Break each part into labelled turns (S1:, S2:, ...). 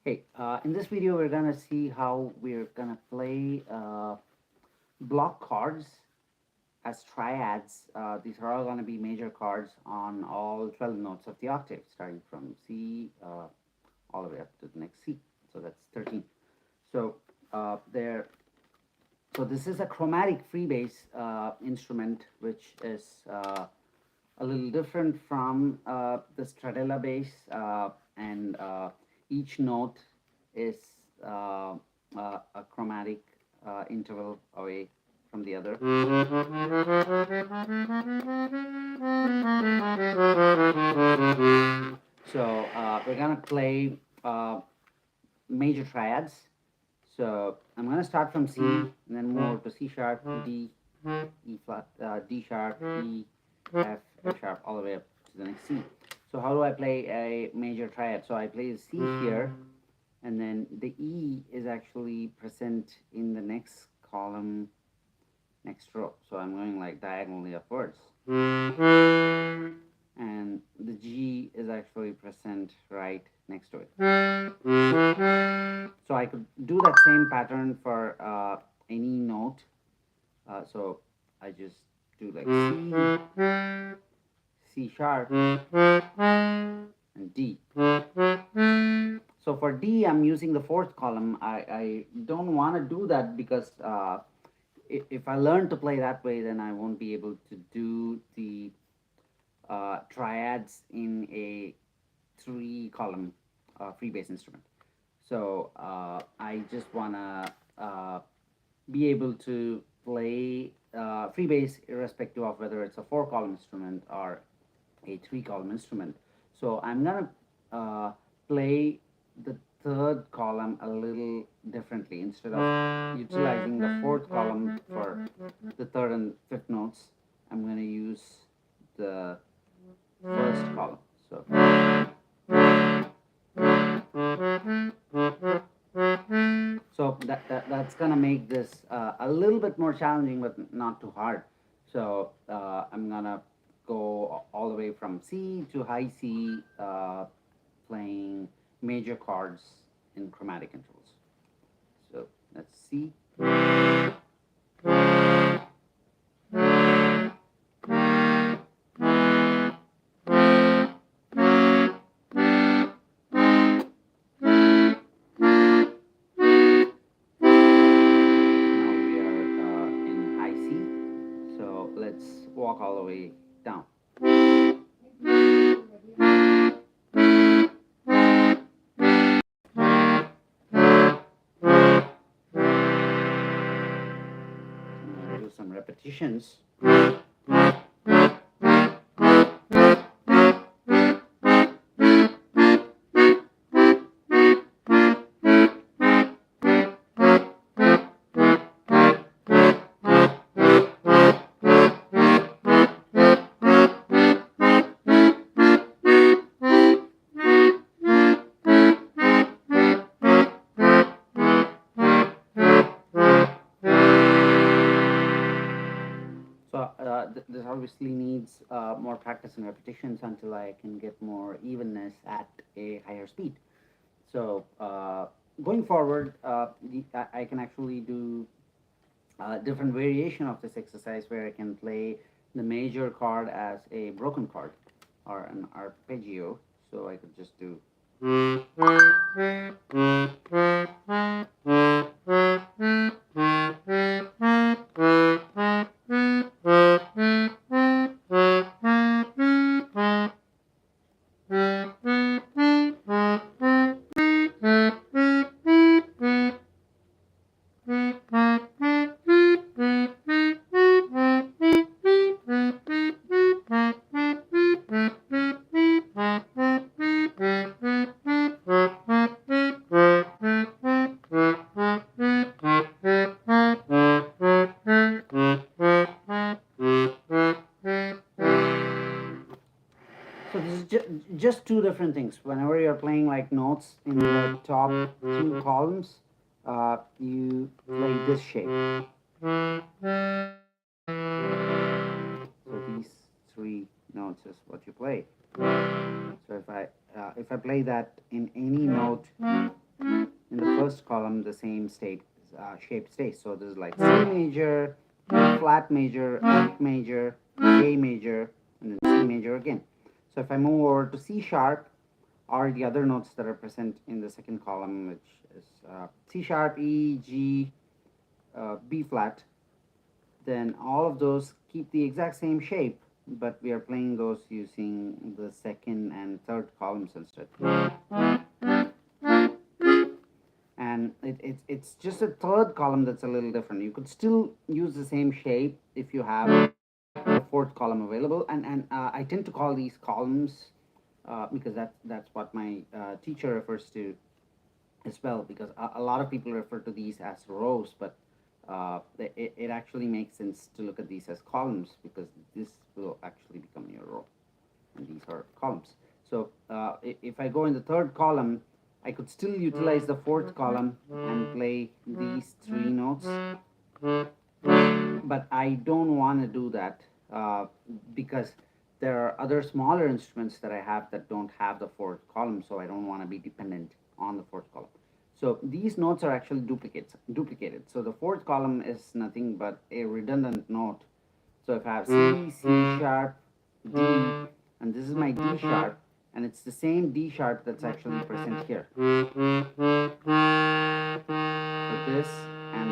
S1: Hey, in this video, we're gonna see how we're gonna play block chords as triads. These are all gonna be major chords on all 12 notes of the octave, starting from C all the way up to the next C. So that's 13. So there. So this is a chromatic freebase instrument, which is a little different from the Stradella bass, and each note is a chromatic interval away from the other. So we're gonna play major triads. So I'm gonna start from C and then move to C sharp, D, E flat, D sharp, E, F, F sharp, all the way up to the next C. So how do I play a major triad? So I play C here, and then the E is actually present in the next column, next row. So I'm going like diagonally upwards. And the G is actually present right next to it. So I could do that same pattern for any note. So I just do like C, C sharp, and D. So for D, I'm using the fourth column. I don't want to do that because if I learn to play that way, then I won't be able to do the triads in a three-column freebase instrument. So I just want to be able to play freebase irrespective of whether it's a four-column instrument or a three-column instrument. So I'm gonna play the third column a little differently. Instead of utilizing the fourth column for the third and fifth notes, I'm gonna use the first column. So that's gonna make this a little bit more challenging, but not too hard. So I'm gonna go all the way from C to high C, playing major chords in chromatic intervals. So that's C. Now we are in high C. So let's walk all the way down. I'm going to do some repetitions. So this obviously needs more practice and repetitions until I can get more evenness at a higher speed. So going forward, I can actually do different variation of this exercise where I can play the major chord as a broken chord or an arpeggio. So I could just do. So this is just two different things. Whenever you're playing like notes in the top two columns, you play this shape. So these three notes is what you play. So if I play that in any note in the first column the same shape stays. So this is like C major, flat major, F major, A major, and then C major again. So if I move over to C sharp, are the other notes that are present in the second column, which is C sharp, E, G, B flat. Then all of those keep the exact same shape, but we are playing those using the second and third columns instead. And it's just a third column that's a little different. You could still use the same shape if you have the fourth column available. And I tend to call these columns because that's what my teacher refers to as well, because a lot of people refer to these as rows, but it actually makes sense to look at these as columns, because this will actually become your row and these are columns. So if I go in the third column, I could still utilize the fourth column and play these three notes, but I don't want to do that because there are other smaller instruments that I have that don't have the fourth column, so I don't want to be dependent on the fourth column. So these notes are actually duplicated. So the fourth column is nothing but a redundant note. So if I have C, C sharp, D, and this is my D sharp, and it's the same D sharp that's actually present here. So this and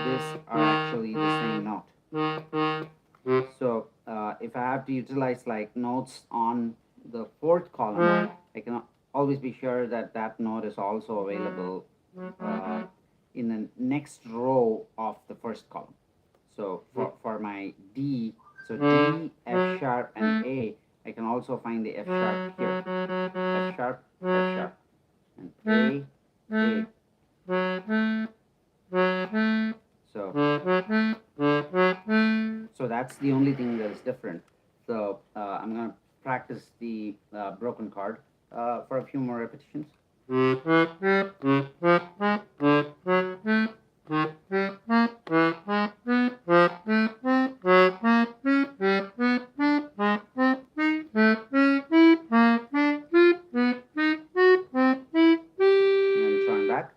S1: this are actually the same note. So if I have to utilize like notes on the fourth column, I can always be sure that that note is also available in the next row of the first column. So for my D, so D, F sharp, and A, I can also find the F sharp here. F sharp, F sharp, and A. So so that's the only thing that is different. So I'm going to practice the broken chord for a few more repetitions. And then back.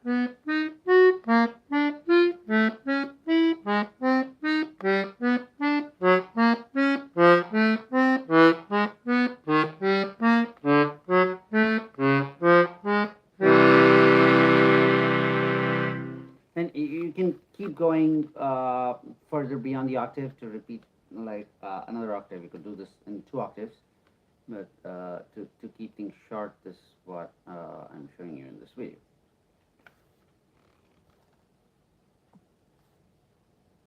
S1: Then you can keep going further beyond the octave to repeat like another octave. You could do this in 2 octaves, but to keep things short, this is what I'm showing you in this video.